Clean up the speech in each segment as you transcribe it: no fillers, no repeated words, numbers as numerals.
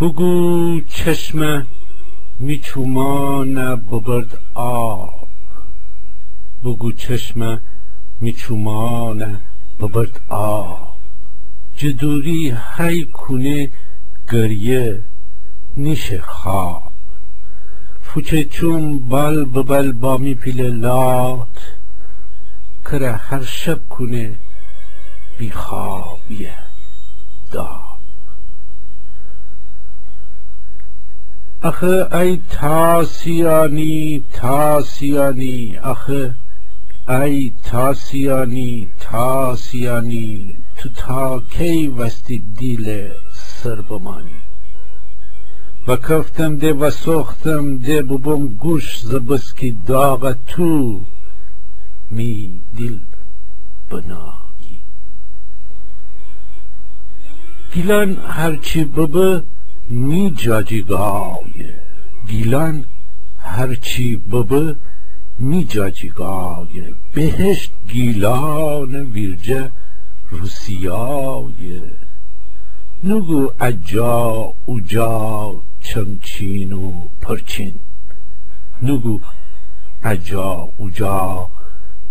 بگو چشمه میچومانه ببرد آب، بگو چشمه میچومانه ببرد آب، جدوری هی کنه گریه نیشه خواب، فوچه چون بال ببال با میپیله لات، کره هر شب کنه بیخوابیه داب. آخه ای تاسیانی تاسیانی، آخه ای تاسیانی تاسیانی، تو تا کی وستی دیل سر بمانی؟ و کفتم ده و سختم ده ببم گوش زبسکی داغ تو می دل بنایی. گیلان هرچی ببه می جاجیگایه، گیلان هرچی ببه می جاجیگایه، بهشت گیلان ویرجه روسیایه، نگو اجا اوجا چمچین و پرچین، نگو اجا اوجا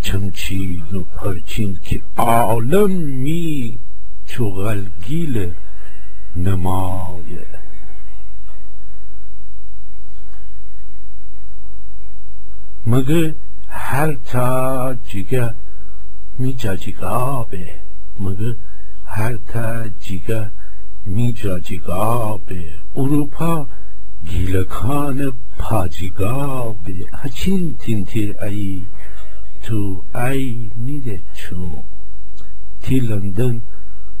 چمچین و پرچین، که عالم می چوغلگیل نمایه. مگه هر تا جیگه می جاجیگابه، مگه هر تا جیگه می جاجیگابه، اروپا گیلکان پاجیگابه، هچین تینتی ای تو ای نیده چون، تی لندن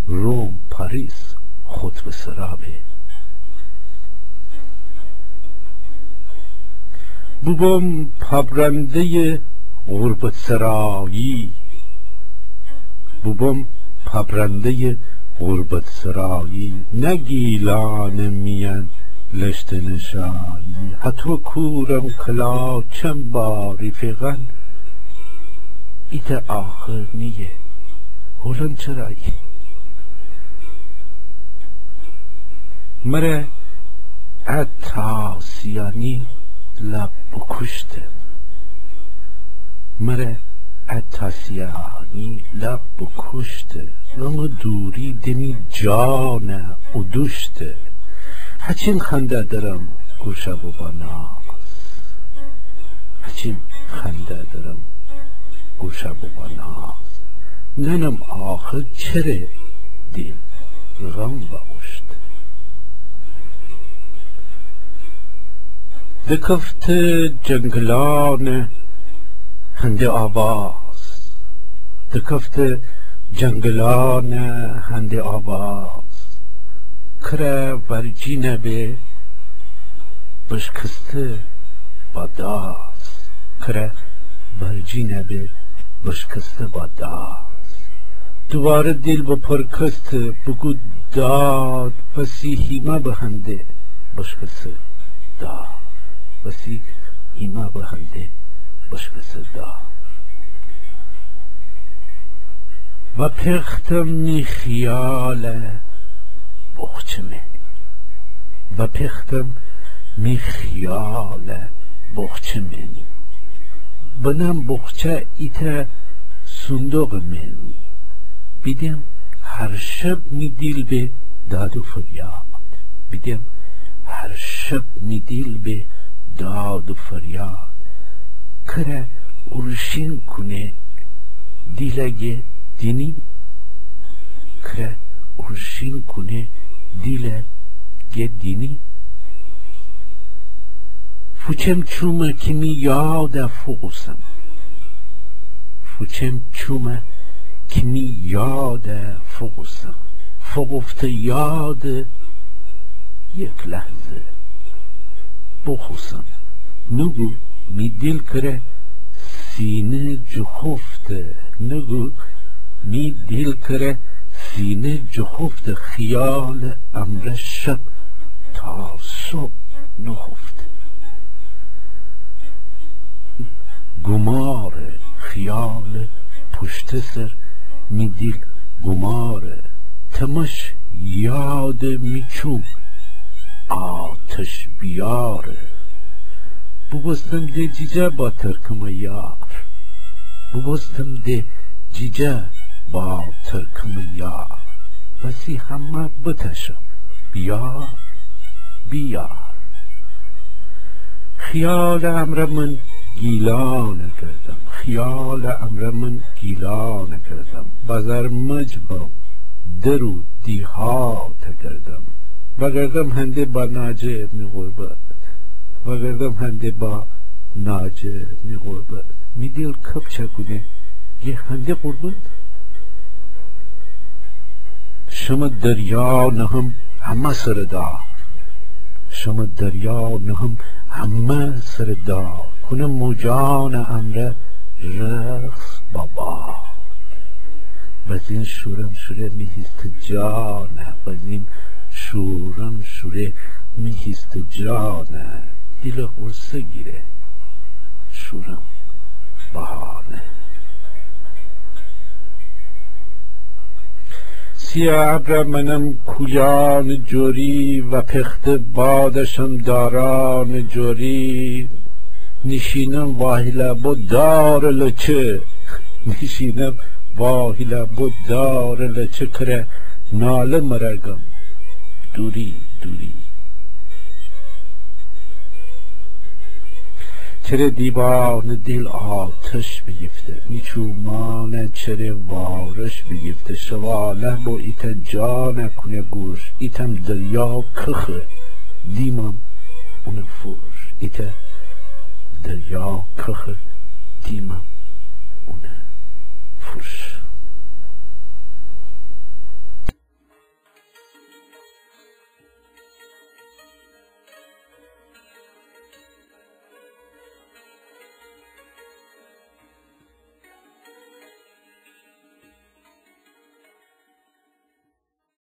روم پاریس خود بسرابه. بوبم پبرنده غربت سرایی، بوبم پبرنده غربت سرایی، نگیلان میان لشت نشایی، حتی کورم کلا چند باری فیغن، ایت آخر نیه هولن چرایی. مره اتاسیانی لب بکشته، مره اتاسیانی لب بکشته، لما دوری دمی جانه و دوشته، هچین خنده درم گوشه بابا ناز، هچین خنده درم گوشه بابا ناز، ننم آخر چره دین غم باشت. دکفت جنگلان هنده آواز، دکفت جنگلان هنده آواز، کره ورجی نبه بشکسته با داز، کره ورجی نبه بشکسته با داز، دوباره دل با پرکست بگو داد، وسی هیمه بهنده بشکسته داد، وسی هیمه بهنده بشکسته داد. و پختم می خیال بخچمه، و پختم می خیال بخچمه، بنام بخچه ایتا صندوق منی، بیدم هر شب می دیل به داد و فریاد، بیدم هر شب می دیل به داد و فریاد، کره ارشین کنه دیلگه دینی، کره ارشین کنه دیلگه دینی. فوچم چومه کمی یاد فوقسم، فوچم چومه کمی یاد فوقسم، فوقفت یاد یک لحظه بخوسم، نگو می دل کره سینه جخفته، نگو می دل کره سینه جخفته، خیال امر شب تا صبح نخفته، گمار خیال پشت سر می دل گماره، تمش یاد میچوم آتش بیاره. ببستم ده جیجه با ترکم یار، ببستم ده جیجه با ترکم یار. بسی همه بتشم بیار بیار. خیال امر من گیلا نکردم، خیال امر من گیلا نکردم. بزر مجبم درو دیها تکردم. وگردم هنده با ناجه ابن غربت، وگردم هنده با ناجه ابن غربت. می دل کب چکونه یه هنده غربت. شما دریا نهم همه سردار، شما دریا نهم همه سردار. کنم موجان امره رقص بابا. بزین شورم شوره میهیست جانه، بزین شورم شوره میهیست جانه. دل غرصه گیره شورم بهانه. سیه ابر منم کویان جوری و پخت بادشم داران جوری. نشینم واهیله بود دار لچه، نشینم واهیله بود دار لچه. کره ناله مرگم دوری دوری. چره دیوان دل آتش بگفته، نیچومان چره وارش بگفته. شواله با ایت جان کنه گوش، ایتم دریا کخه دیمم اون فروش. ایت دریا کخه دیمم اون فروش.